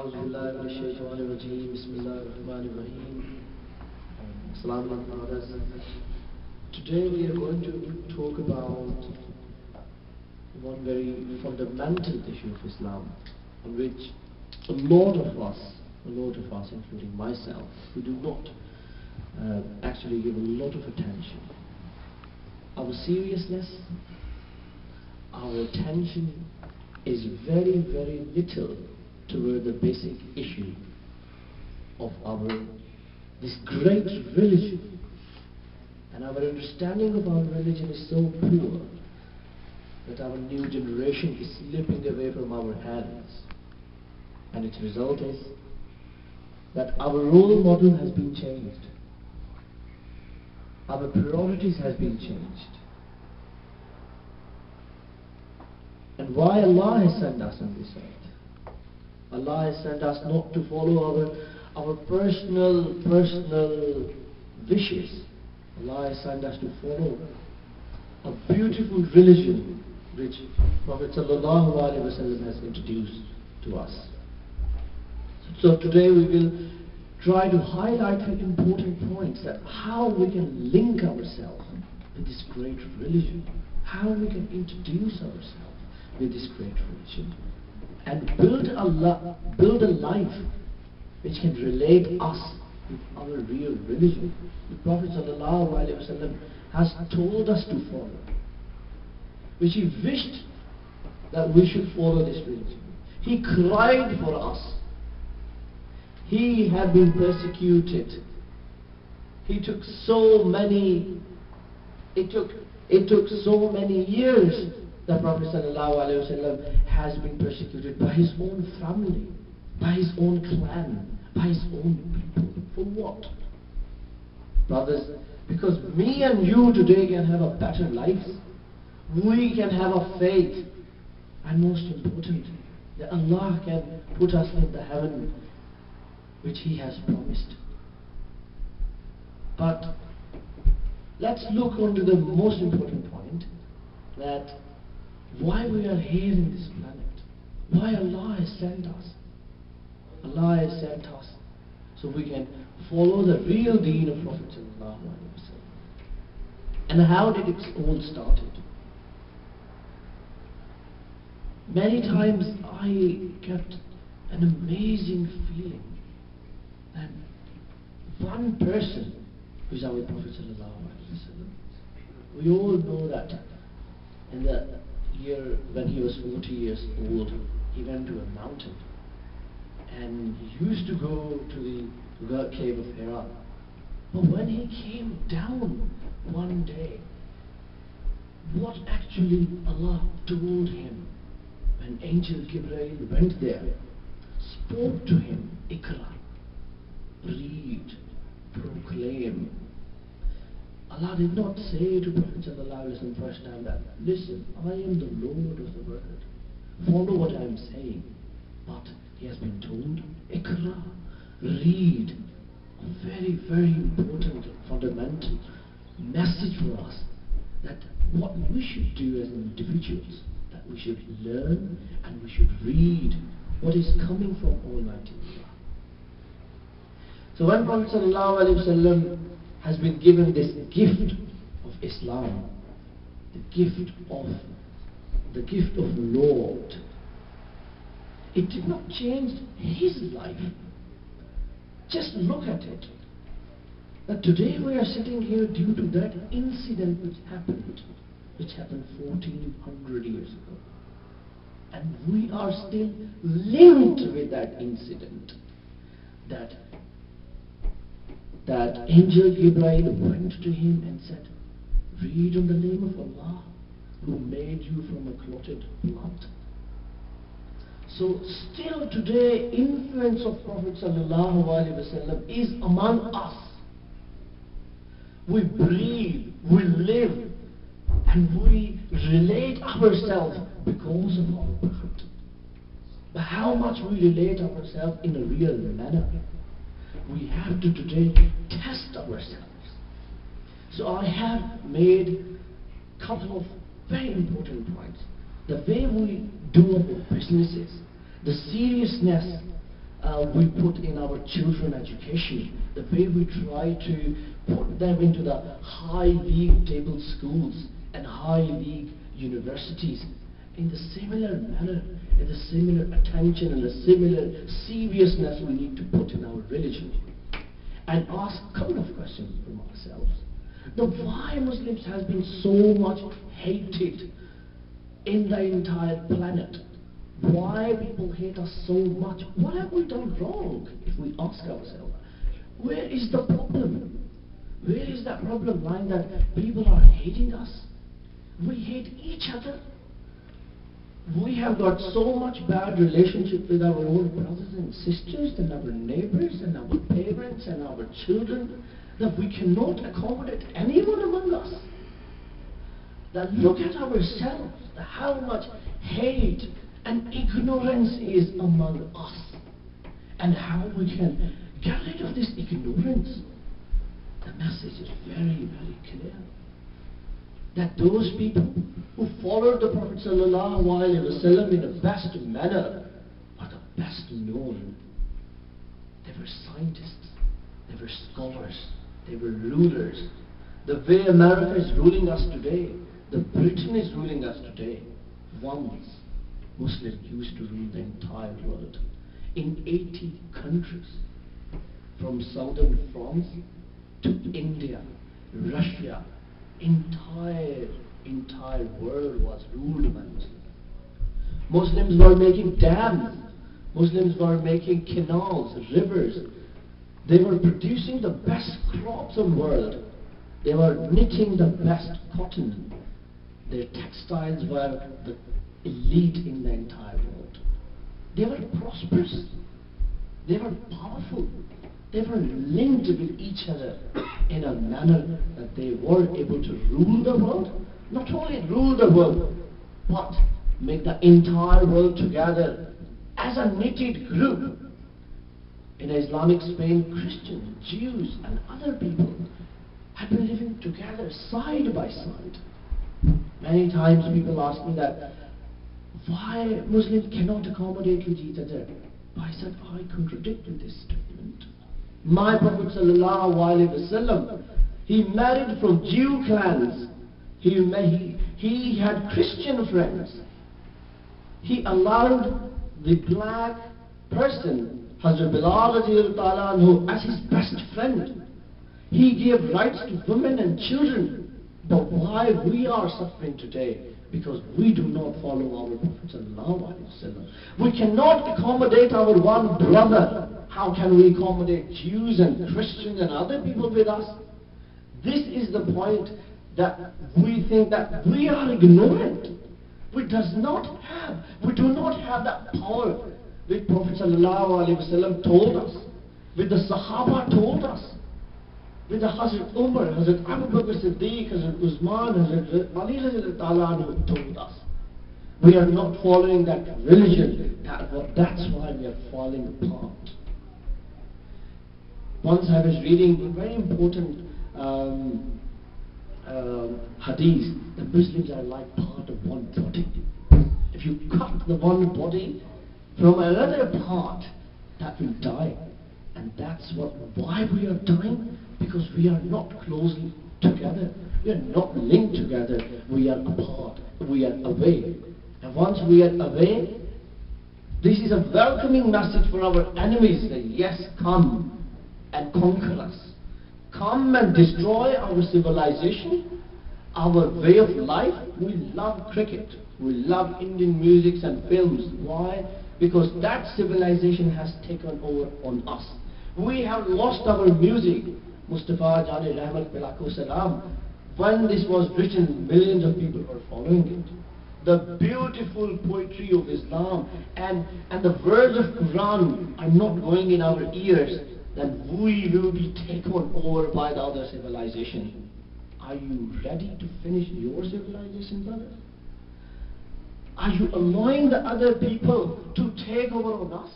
أعوذ بالله من الشيطان الرجيم بسم الله الرحمن الرحيم. Assalamu alaikum brothers. Today we are going to talk about one very fundamental issue of Islam, on which a lot of us, including myself, we do not actually give a lot of attention. Our seriousness, our attention is very, very little toward the basic issue of this great religion. And our understanding of our religion is so poor that our new generation is slipping away from our hands. And its result is that our role model has been changed. Our priorities has been changed. And why Allah has sent us on this earth? Allah has sent us not to follow our personal wishes. Allah has sent us to follow a beautiful religion which Prophet sallallahu alaihi wasallam has introduced to us. So today we will try to highlight the important points that how we can link ourselves with this great religion, how we can introduce ourselves with this great religion, and build a life which can relate us with our real religion. The Prophet ﷺ has told us to follow, which he wished that we should follow this religion. He cried for us. He had been persecuted. It took so many years that Prophet ﷺ has been persecuted by his own family, by his own clan, by his own people. For what? Brothers, because me and you today can have a better life. We can have a faith. And most important, that Allah can put us in the heaven which He has promised. But let's look onto the most important point, that why we are here in this planet, why Allah has sent us. Allah has sent us so we can follow the real deen of Prophet sallallahu alaihi wasallam. And how did it all started? Many times I kept an amazing feeling that one person who is our Prophet sallallahu alaihi wasallam. We all know that in the year when he was 40 years old, he went to a mountain and he used to go to the cave of Hira. But when he came down one day, what actually Allah told him when Angel Gabriel went there, spoke to him, Iqra, read, proclaim. Allah did not say to Prophet ﷺ first time that, listen, I am the Lord of the world, follow what I am saying. But he has been told, Iqra, read. A very, very important, fundamental message for us, that what we should do as individuals, that we should learn and we should read what is coming from Almighty Allah. So when Prophet ﷺ has been given this gift of Islam, the gift of Lord, it did not change his life. Just look at it. That today we are sitting here due to that incident which happened 1400 years ago. And we are still linked with that incident. That Angel Gabriel went to him and said, read on the name of Allah who made you from a clotted blood. So still today, influence of Prophet sallallahu alaihi wasallam is among us. We breathe, we live, and we relate ourselves because of our Prophet. But how much we relate ourselves in a real manner, we have to today test ourselves. So I have made a couple of very important points. The way we do our businesses, the seriousness we put in our children education, the way we try to put them into the high league table schools and high league universities, in the similar manner, in the similar attention and the similar seriousness we need to put in our religion. And ask a couple of questions from ourselves. Why Muslims has been so much hated in the entire planet? Why people hate us so much? What have we done wrong, if we ask ourselves? Where is the problem? Where is that problem lying that people are hating us? We hate each other. We have got so much bad relationship with our own brothers and sisters and our neighbors and our parents and our children that we cannot accommodate anyone among us. That look at ourselves, how much hate and ignorance is among us, and how we can get rid of this ignorance. The message is very, very clear. That those people who followed the Prophet ﷺ in the best manner are the best known. They were scientists, they were scholars, they were rulers. The way America is ruling us today, the Britain is ruling us today, once Muslims used to rule the entire world in 80 countries, from southern France to India, Russia. Entire world was ruled by Muslims. Muslims were making dams, Muslims were making canals, rivers. They were producing the best crops in the world. They were knitting the best cotton. Their textiles were the elite in the entire world. They were prosperous. They were powerful. They were linked with each other in a manner that they were able to rule the world. Not only rule the world, but make the entire world together as a knitted group. In Islamic Spain, Christians, Jews and other people had been living together side by side. Many times people ask me that why Muslims cannot accommodate with each other. I said, I contradicted this statement. My Prophet ﷺ, he married from Jew clans. He had Christian friends. He allowed the black person, Hazrat Bilal radiallahu anhu, as his best friend. He gave rights to women and children. But why we are suffering today? Because we do not follow our Prophet ﷺ. We cannot accommodate our one brother. How can we accommodate Jews and Christians and other people with us? This is the point, that we think that we are ignorant. We do not have that power which Prophet ﷺ told us, which the Sahaba told us, with the Hazrat Umar, Hazrat Abu Bakr Siddiq, Hazrat Usman, Hazrat Ali radiallahu told us. We are not following that religion. That's why we are falling apart. Once I was reading a very important hadith, the Muslims are like part of one body. If you cut the one body from another part, that will die. And that's why we are dying, because we are not closely together. We are not linked together. We are apart. We are away. And once we are away, this is a welcoming message for our enemies that yes, come and conquer us. Come and destroy our civilization, our way of life. We love cricket. We love Indian music and films. Why? Because that civilization has taken over on us. We have lost our music. Mustafa Jani Rahmat Bilako Salam. When this was written, millions of people were following it. The beautiful poetry of Islam and the words of Quran are not going in our ears, then we will be taken over by the other civilization. Are you ready to finish your civilization, brother? Are you allowing the other people to take over on us?